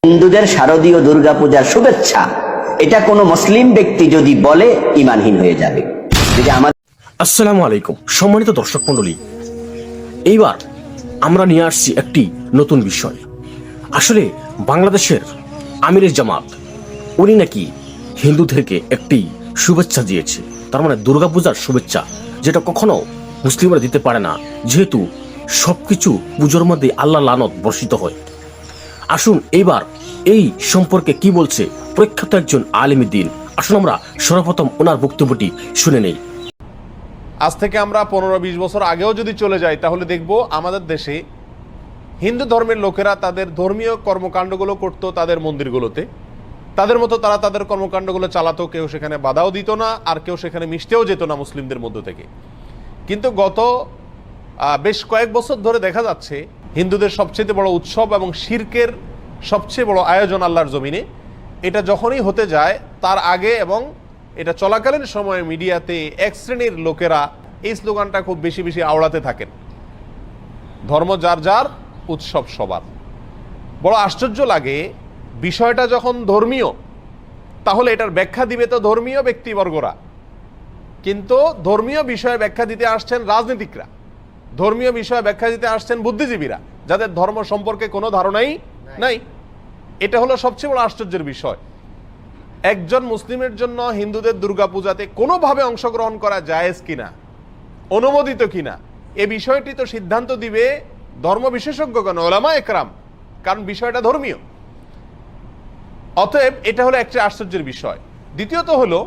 হিন্দুদের শারদীয় দুর্গাপূজার শুভেচ্ছা, এটা কোনো মুসলিম ব্যক্তি যদি বলে ঈমানহীন হয়ে যাবে। আসসালামু আলাইকুম সম্মানিত দর্শক মণ্ডলী, এইবার আমরা নিয়ে আসছি একটি নতুন বিষয়। আসলে বাংলাদেশের আমিরের জামাত উনি নাকি হিন্দুদেরকে একটি শুভেচ্ছা দিয়েছে, তার মানে দুর্গাপূজার শুভেচ্ছা, যেটা কখনো মুসলিমরা দিতে পারে না, যেহেতু সবকিছু পুজোর মধ্যে আল্লাহ লানত বর্ষিত হয়। আসুন এইবার এই সম্পর্কে কি বলছে প্রখ্যাত একজন আলেম দ্বীন। আসুন আমরা সর্বপ্রথম ওনার বক্তব্যটি শুনে নেই। আজ থেকে আমরা 15-20 বছর আগেও যদি চলে যাই তাহলে দেখব আমাদের দেশে হিন্দু ধর্মের লোকেরা তাদের ধর্মীয় কর্মকাণ্ডগুলো করত তাদের মন্দিরগুলোতে, তাদের মতো তারা তাদের কর্মকাণ্ডগুলো চালাতো, কেউ সেখানে বাধাও দিত না, আর কেউ সেখানে মিশতেও যেত না মুসলিমদের মধ্য থেকে। কিন্তু গত বেশ কয়েক বছর ধরে দেখা যাচ্ছে হিন্দুদের সবচেয়ে বড় উৎসব এবং শিরকের সবচেয়ে বড় আয়োজন আল্লাহর জমিনে, এটা যখনই হতে যায় তার আগে এবং এটা চলাকালীন সময়ে মিডিয়াতে এক শ্রেণীর লোকেরা এই স্লোগানটা খুব বেশি বেশি আওড়াতে থাকেন, ধর্ম যার যার, উৎসব সবার। বড় আশ্চর্য লাগে, বিষয়টা যখন ধর্মীয় তাহলে এটার ব্যাখ্যা দিবে তো ধর্মীয় ব্যক্তিবর্গরা, কিন্তু ধর্মীয় বিষয়ে ব্যাখ্যা দিতে আসছেন রাজনীতিকরা, ধর্মীয় বিষয়ে ব্যাখ্যা দিতে আসছেন বুদ্ধিজীবীরা, যাদের ধর্ম সম্পর্কে কোনো ধারণাই নাই। এটা হলো সবচেয়ে বড় আশ্চর্যের বিষয়। একজন মুসলিমের জন্য হিন্দুদের দুর্গাপূজাতে কোনোভাবে অংশগ্রহণ করা জায়েজ কিনা, অনুমোদিত কিনা, এ বিষয়টি তো সিদ্ধান্ত দিবে ধর্ম বিশেষজ্ঞগণ, ওলামা একরাম, কারণ বিষয়টা ধর্মীয়। অতএব এটা হলো একটা আশ্চর্যের বিষয়। দ্বিতীয়ত হলো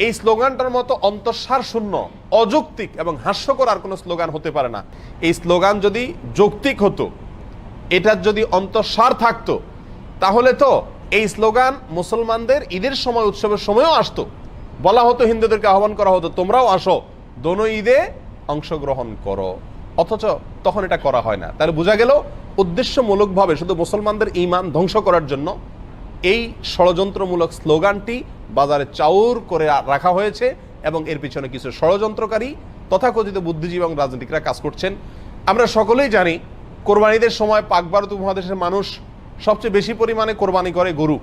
এই স্লোগানটার মতো অন্তঃসার শূন্য, অযৌক্তিক এবং হাস্যকর আর কোনো স্লোগান হতে পারে না। এই স্লোগান যদি যৌক্তিক হতো, এটার যদি অন্তঃসার থাকতো, তাহলে তো এই স্লোগান মুসলমানদের ঈদের সময়, উৎসবের সময়ও আসতো, বলা হতো, হিন্দুদেরকে আহ্বান করা হতো, তোমরাও আসো, দোনো ঈদে অংশগ্রহণ করো। অথচ তখন এটা করা হয় না। তাহলে বোঝা গেল উদ্দেশ্যমূলকভাবে শুধু মুসলমানদের ঈমান ধ্বংস করার জন্য এই ষড়যন্ত্রমূলক স্লোগানটি বাজারে চাউর করে রাখা হয়েছে এবং এর পিছনে কিছু ষড়যন্ত্রকারী তথাকথিত বুদ্ধিজীবী এবং রাজনীতিকরা কাজ করছেন। আমরা সকলেই জানি কোরবানিদের সময় পাক ভারত উপমহাদেশের মানুষ সবচেয়ে বেশি পরিমাণে কোরবানি করে গরু,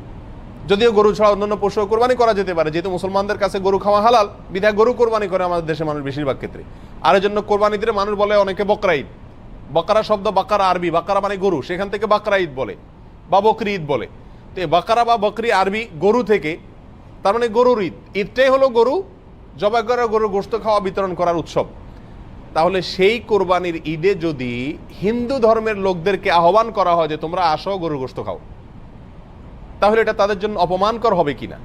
যদিও গরু ছাড়া অন্যান্য পশু কোরবানি করা যেতে পারে, যেহেতু মুসলমানদের কাছে গরু খাওয়া হালাল, বিধায় গরু কোরবানি করে আমাদের দেশের মানুষ বেশিরভাগ ক্ষেত্রে। আর এই জন্য কোরবানি দিলে মানুষ বলে অনেকে বকরা ঈদ, বাকারা শব্দ বাকারা আরবি, বাকারা মানে গরু, সেখান থেকে বাকরা ঈদ বলে বা বকরি ঈদ বলে। তো বাকারা বা বকরি আরবি গরু থেকে, তার মানে গরুর ঈদ, ঈদটাই হলো গরু জবাই করা, গরুর গোশত খাওয়া, বিতরণ করার উৎসব। তাহলে সেই কোরবানির ঈদে যদি হিন্দু ধর্মের লোকদেরকে আহ্বান করা হয় যে তোমরা আসো গরুর গোশত খাও, তাহলে এটা তাদের জন্য অপমানকর হবে কিনা,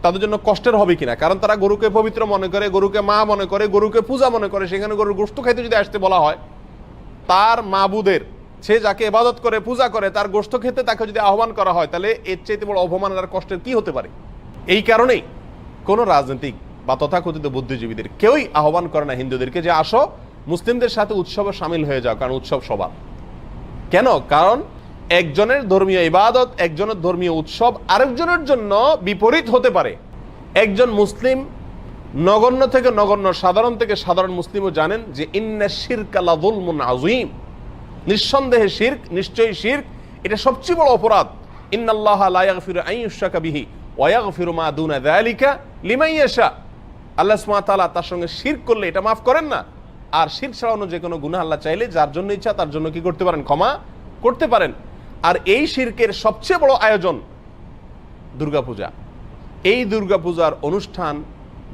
তাদের জন্য কষ্টের হবে কিনা? কারণ তারা গরুকে পবিত্র মনে করে, গরুকে মা মনে করে, গরুকে পূজা মনে করে। সেখানে গরুর গোশত খাইতে যদি আসতে বলা হয়, তার মাবুদের, সে যাকে ইবাদত করে, পূজা করে, তার গোশত খেতে তাকে যদি আহ্বান করা হয়, তাহলে এর চাইতে বড় অপমান আর কষ্টের কি হতে পারে? এই কারণেই কোন রাজনৈতিক বা তথাকথিত বুদ্ধিজীবীদের কেউই আহ্বান করে না হিন্দুদেরকে যে আসো মুসলিমদের সাথে উৎসবে সামিল হয়ে যাও, কারণ উৎসব সবার। কেন? কারণ একজনের ধর্মীয় ইবাদত, একজনের ধর্মীয় উৎসব আরেকজনের জন্য বিপরীত হতে পারে। একজন মুসলিম নগণ্য থেকে নগণ্য, সাধারণ থেকে সাধারণ মুসলিমও জানেন যে ইন্না শিরকা লাযুলমুন আযীম, নিঃসন্দেহে শিরক, নিশ্চয়ই শিরক, এটা সবচেয়ে বড় অপরাধ। ইন্নাল্লাহা লা ইয়াগফিরু আন ইউশরাকা বিহি ওয়া ইয়াগফিরু মা দুনা যালিকা লিমান ইয়াশা। আল্লাহ সুবহানাহু ওয়া তাআলা তার সঙ্গে শিরক করলে এটা মাফ করেন না, আর শিরক ছাড়া অন্য যে কোনো গুনাহ আল্লাহ চাইলে যার জন্য ইচ্ছা তার জন্য কি করতে পারেন? ক্ষমা করতে পারেন। আর এই শিরকের সবচেয়ে বড় আয়োজন দুর্গাপূজা। এই দুর্গাপূজার অনুষ্ঠান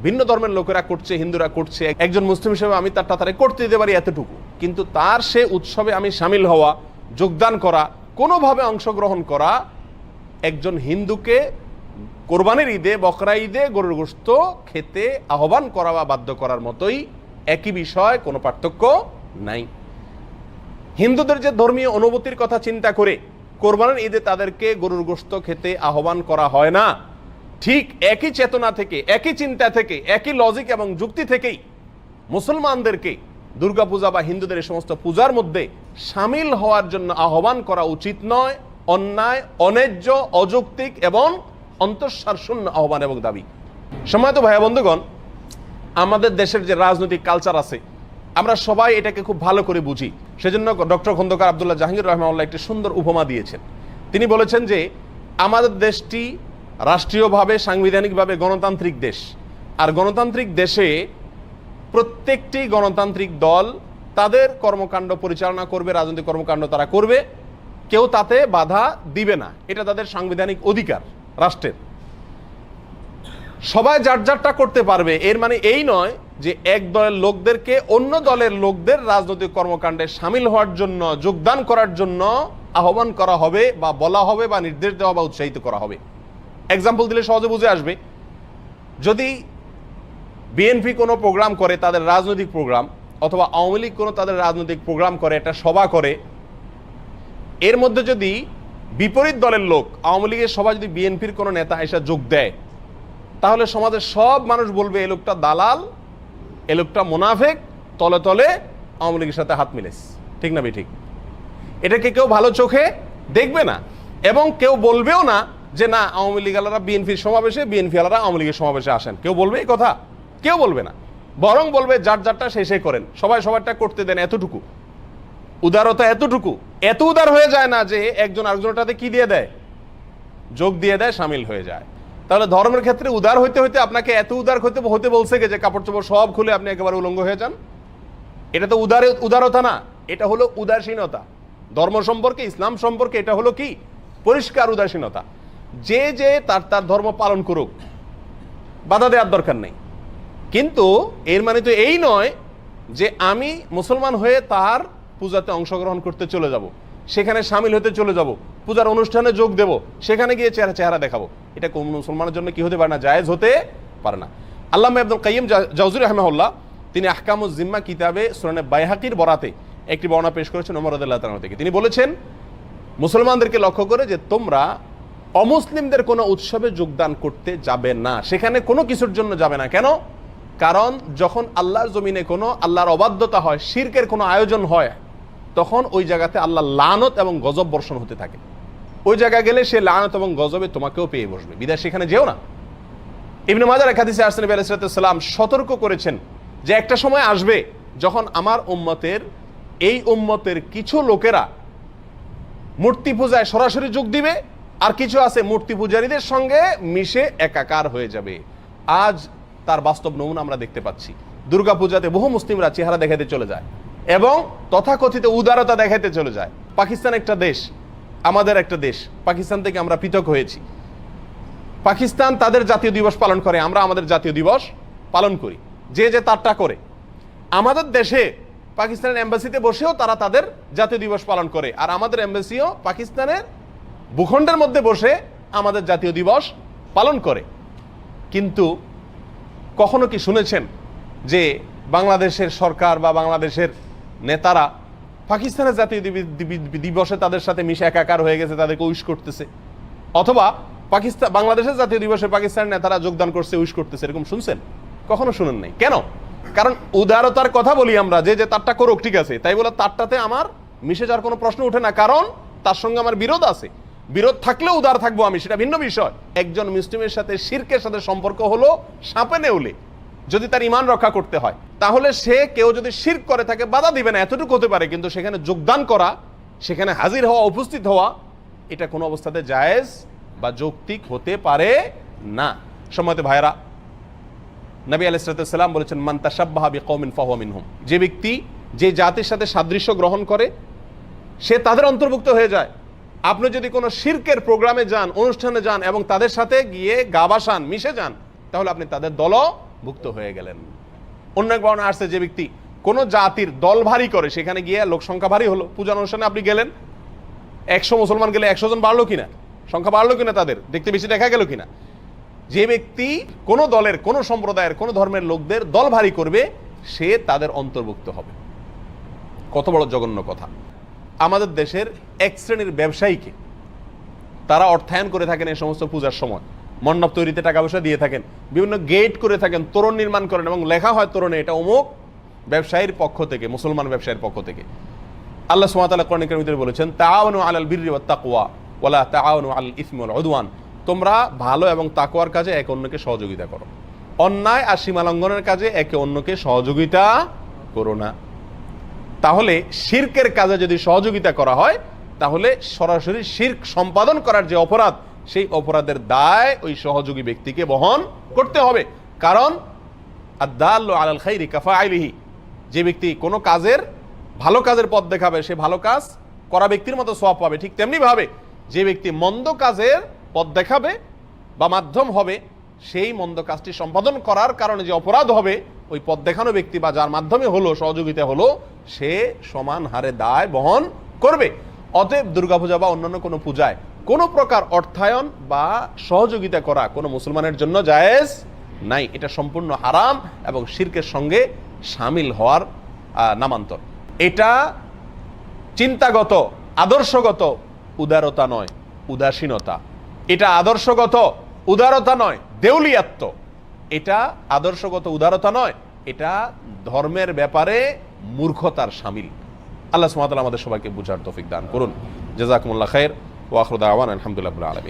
ভিন্ন ধর্মের লোকেরা করছে, হিন্দুরা করছে, একজন মুসলিম হিসেবে আমি তার তাড়াতাড়ি করতে দিতে পারি এতটুকু, কিন্তু তার সে উৎসবে আমি সামিল হওয়া, যোগদান করা, কোনোভাবে অংশগ্রহণ করা একজন হিন্দুকে কোরবানির ঈদে, বকরা ঈদে গরুর গোশত খেতে আহ্বান করা বা বাধ্য করার মতোই, একই বিষয়, কোনো পার্থক্য নাই। হিন্দুদের যে ধর্মীয় অনুভূতির কথা চিন্তা করে কোরবানির ঈদে তাদেরকে গরুর গোশত খেতে আহ্বান করা হয় না, ঠিক একই চেতনা থেকে, একই চিন্তা থেকে, একই লজিক এবং যুক্তি থেকেই মুসলমানদেরকে দুর্গাপূজা বা হিন্দুদের এই সমস্ত পূজার মধ্যে সামিল হওয়ার জন্য আহ্বান করা উচিত নয়, অন্যায়, অন্যায্য, অযৌক্তিক এবং অন্তঃসার শূন্য আহ্বান এবং দাবি। সম্মানিত ভাই বন্ধুগণ, আমাদের দেশের যে রাজনৈতিক কালচার আছে আমরা সবাই এটাকে খুব ভালো করে বুঝি। সেজন্য ডক্টর খন্দকার আব্দুল্লাহ জাহাঙ্গীর রাহমাহুল্লাহ একটি সুন্দর উপমা দিয়েছেন। তিনি বলেছেন যে আমাদের দেশটি রাষ্ট্রীয়ভাবে সাংবিধানিকভাবে গণতান্ত্রিক দেশ, আর গণতান্ত্রিক দেশে প্রত্যেকটি গণতান্ত্রিক দল তাদের কর্মকাণ্ড পরিচালনা করবে, রাজনৈতিক কর্মকাণ্ড তারা করবে, কেউ তাতে বাধা দিবে না, এটা তাদের সাংবিধানিক অধিকার রাষ্ট্রের। সবাই যার যারটা করতে পারবে, এর মানে এই নয় যে এক দলের লোকদেরকে অন্য দলের লোকদের রাজনৈতিক কর্মকাণ্ডে সামিল হওয়ার জন্য, যোগদান করার জন্য আহ্বান করা হবে বা বলা হবে বা নির্দেশ দেওয়া বা উৎসাহিত করা হবে। এক্সাম্পল দিলে সহজে বুঝে আসবে। যদি বিএনপি কোনো প্রোগ্রাম করে, তাদের রাজনৈতিক প্রোগ্রাম, অথবা আওয়ামী লীগ কোনো তাদের রাজনৈতিক প্রোগ্রাম করে, একটা সভা করে, এর মধ্যে যদি বিপরীত দলের লোক, আওয়ামী লীগের সভা যদি বিএনপির কোনো নেতা এসে যোগ দেয়, তাহলে সমাজের সব মানুষ বলবে এ লোকটা দালাল, এ লোকটা মুনাফিক, তলে তলে আওয়ামী লীগের সাথে হাত মিলেছে। ঠিক না ঠিক? এটাকে কেউ ভালো চোখে দেখবে না, এবং কেউ বলবেও না যে না আওয়ামী লীগ আলারা বিএনপির সমাবেশে, বিএনপি আলারা আওয়ামী লীগের সমাবেশে আসেন। কেউ বলবে এই কথা? কেউ বলবে না। বরং বলবে যার যারটা শেষে করেন, সবাই সবারটা করতে দেন। এতটুকু উদারতা, এতটুকু, এত উদার হয়ে যায় না যে একজন আরেকজনটাতে কি দিয়ে দেয়, যোগ দিয়ে দেয়, সামিল হয়ে যায়। তাহলে ধর্মের ক্ষেত্রে উদার হইতে হইতে আপনাকে এত উদার হতে বলছে যে কাপড় চোপড় সব খুলে আপনি একেবারে উলঙ্গ হয়ে যান? এটা তো উদারতা না, এটা হলো উদাসীনতা। ধর্ম সম্পর্কে, ইসলাম সম্পর্কে এটা হলো কি? পরিষ্কার উদাসীনতা। যে যে তার তার ধর্ম পালন করুক, বাধা দেওয়ার দরকার নেই। কিন্তু এর মানে তো এই নয় যে আমি মুসলমান হয়ে তার পূজাতে অংশগ্রহণ করতে চলে যাব, সেখানে সামিল হতে চলে যাব, পূজার অনুষ্ঠানে যোগ দেব, সেখানে গিয়ে চেহারা দেখাবো। এটা কোন মুসলমানের জন্য কি হতে পারে না? জায়েজ হতে পারে না। আল্লামা ইবনুল কাইয়িম জাওযী রাহিমাহুল্লাহ তিনি আহকামুজ জিম্মা কিতাবে সুনানে বাইহাকির বরাতে একটি বর্ণনা পেশ করেছেন ওমর রাদিয়াল্লাহু তাআলা থেকে। তিনি বলেছেন মুসলমানদেরকে লক্ষ্য করে যে তোমরা অমুসলিমদের কোনো উৎসবে যোগদান করতে যাবে না, সেখানে কোনো কিছুর জন্য যাবে না। কেন? কারণ যখন আল্লাহর জমিনে কোনো আল্লাহর অবাধ্যতা হয়, শিরকের কোনো আয়োজন হয়, তখন ওই জায়গাতে আল্লাহ লানত এবং গজব বর্ষণ হতে থাকে। ওই জায়গায় গেলে সে লানত এবং গজবে তোমাকেও পেয়ে বসবে, বিদায় সেখানে যেও না। ইবনে মাজার এক হাদিসে আসছে নবী আলাইহিস সালাম সতর্ক করেছেন যে একটা সময় আসবে যখন আমার এই উম্মতের কিছু লোকেরা মূর্তি পূজায় সরাসরি যোগ দিবে, আর কিছু আছে মূর্তি পূজারীদের সঙ্গে মিশে একাকার হয়ে যাবে। আজ তার বাস্তব নমুনা আমরা দেখতে পাচ্ছি। দুর্গা পূজাতে বহু মুসলিমরা চেহারা দেখাতে চলে যায় এবং তথাকথিত উদারতা দেখাতে চলে যায়। পাকিস্তান একটা দেশ, আমাদের একটা দেশ, পাকিস্তান থেকে আমরা পৃথক হয়েছি। পাকিস্তান তাদের জাতীয় দিবস পালন করে, আমরা আমাদের জাতীয় দিবস পালন করি, যে যে তারটা করে। আমাদের দেশে পাকিস্তানের এম্বাসিতে বসেও তারা তাদের জাতীয় দিবস পালন করে, আর আমাদের এম্বাসিও পাকিস্তানের ভূখণ্ডের মধ্যে বসে আমাদের জাতীয় দিবস পালন করে। কিন্তু কখনো কি শুনেছেন যে বাংলাদেশের সরকার বা বাংলাদেশের নেতারা পাকিস্তানের জাতীয় দিবসে তাদের সাথে মিশে একাকার হয়ে গেছে, তাদেরকে উইশ করতেছে? অথবা বাংলাদেশের জাতীয় দিবসে পাকিস্তানের নেতারা যোগদান করছে, উইশ করতেছে, এরকম শুনছেন? কখনো শুনেন নাই। কেন? কারণ উদারতার কথা বলি আমরা, যে যে তারটা করুক, ঠিক আছে, তাই বলে তারটাতে আমার মিশে যাওয়ার কোনো প্রশ্ন ওঠে না, কারণ তার সঙ্গে আমার বিরোধ আছে। বিরোধ থাকলেও উদার থাকবো আমি, সেটা ভিন্ন বিষয়। একজন মুসলিমের সাথে শিরকের সাথে সম্পর্ক হলো সাপে নেউলে। যদি তার ঈমান রক্ষা করতে হয়, তাহলে সে কেউ যদি শিরক করে তাকে বাধা দিবে না, এতটুকু হতে পারে। কিন্তু সেখানে যোগদান করা, সেখানে হাজির হওয়া, উপস্থিত হওয়া, এটা কোনো অবস্থাতে জায়েজ বা যৌক্তিক হতে পারে না। সম্মানিত ভাইরা, নবী আলাইহিস সালাম বলেছেন মান তাশাব্বাহা বিকওমিন ফাহুয়া মিনহুম। যে ব্যক্তি যে জাতির সাথে সাদৃশ্য গ্রহণ করে সে তাদের অন্তর্ভুক্ত হয়ে যায়। আপনি যদি কোনো শিরকের প্রোগ্রামে যান, অনুষ্ঠানে যান এবং তাদের সাথে গিয়ে গা ভাসান, মিশে যান, তাহলে আপনি তাদের দলভুক্ত হয়ে গেলেন। অন্য এক বর্ণনা আসছে যে ব্যক্তি কোনো জাতির দল ভারী করে, সেখানে গিয়ে লোক সংখ্যা ভারী হলো, পূজা অনুষ্ঠানে আপনি গেলেন, 100 মুসলমান গেলে 100 জন বাড়লো কিনা, সংখ্যা বাড়লো কিনা, তাদের দেখতে বেশি দেখা গেল কিনা। যে ব্যক্তি কোনো দলের, কোনো সম্প্রদায়ের, কোনো ধর্মের লোকদের দল ভারী করবে, সে তাদের অন্তর্ভুক্ত হবে। কত বড় জঘন্য কথা। আমাদের দেশের এক শ্রেণীর ব্যবসায়ীকে তারা অর্থায়ন করে থাকেন এই সমস্ত পূজার সময়, মণ্ডপ তৈরিতে টাকা পয়সা দিয়ে থাকেন, বিভিন্ন গেট করে থাকেন, তোরণ নির্মাণ করেন এবং লেখা হয় তোরণে এটা অমুক ব্যবসায়ীর পক্ষ থেকে, মুসলমান ব্যবসায়ীর পক্ষ থেকে। আল্লাহ সুবহানাহু ওয়া তাআলা কোরআনে কারীমে বলেছেন তাআওয়ানু আলাল বিররি ওয়াত তাকওয়া ওয়ালা তাআওয়ানু আলাল ইসমি ওয়াল উদওয়ান। তোমরা ভালো এবং তাকওয়ার কাজে একে অন্যকে সহযোগিতা করো, অন্যায় আর সীমা লঙ্ঘনের কাজে একে অন্যকে সহযোগিতা করো না। তাহলে শিরকের কাজে যদি সহযোগিতা করা হয়, তাহলে সরাসরি শিরক সম্পাদন করার যে অপরাধ, সেই অপরাধের দায় ওই সহযোগী ব্যক্তিকে বহন করতে হবে। কারণ আদ-দাল্লু আলাল খাইরি কাফাইলিহি, যে ব্যক্তি কোনো কাজের ভালো কাজের পথ দেখাবে সে ভালো কাজ করা ব্যক্তির মতো সওয়াব পাবে। ঠিক তেমনি ভাবে যে ব্যক্তি মন্দ কাজের পথ দেখাবে বা মাধ্যম হবে, সেই মন্দ কাজটি সম্পাদন করার কারণে যে অপরাধ হবে ওই পথ দেখানো ব্যক্তি বা যার মাধ্যমে হলো সহযোগিতা হলো, সে সমান হারে দায় বহন করবে। অতএব দুর্গাপূজা বা অন্যান্য কোনো পূজায় কোনো প্রকার অর্থায়ন বা সহযোগিতা করা কোনো মুসলমানের জন্য জায়েজ নাই। এটা সম্পূর্ণ হারাম এবং শিরকের সঙ্গে শামিল হওয়ার নামান্তর। এটা চিন্তাগত আদর্শগত উদারতা নয়, উদাসীনতা। এটা আদর্শগত উদারতা নয়, দেউলিয়াত্ব। এটা আদর্শগত উদারতা নয়, এটা ধর্মের ব্যাপারে মূর্খতার শামিল। আল্লাহ সুবহানাহু ওয়া তাআলা আমাদের সবাইকে বুঝার তৌফিক দান করুন। জাযাকুমুল্লাহ খাইর ওয়া আখিরু দাওয়ানা আলহামদুলিল্লাহি রাব্বিল আলামিন।